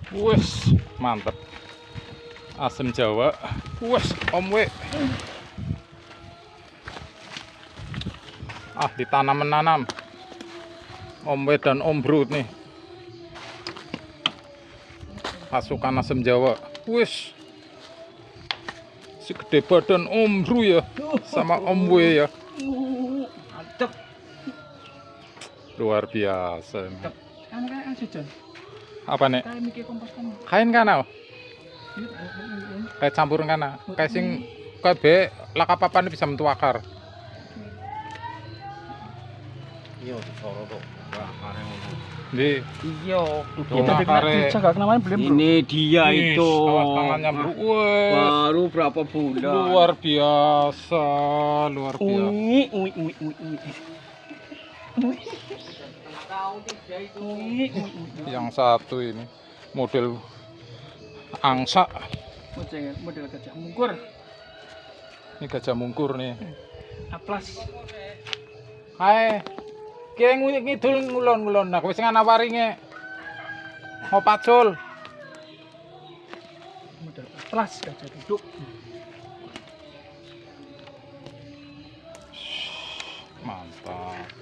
Wes, mantep. Asam Jawa. Wes, Om W. Ah, ditanam-menanam. Om W dan Om Bro nih. Pasukan asam Jawa. Wes. Si gede badan Om Bro ya. Sama Om W ya. Mantep. Luar biasa. Mantep. Kan sujon. Apa nih? Kayak mikir kompos kan. Kain kana. Kayak campur kana. Kayak sing kayak laka papan bisa metu akar. Iya, dicoro tuh. Bakare ngono. Di Iya, kita dijaga namanya belum bro. Ini dia itu. awas tangannya Bro. Wes. Baru berapa bulan. Luar biasa, luar biasa. Yang satu ini model angsa. Model gajah mungkur. Ini gajah mungkur nih. Aplas. Hai. Ki ngidul ngulon-ngulon. Nah, wis ngana waringe. Mau pacul. Model aplas gajah duduk. Mantap.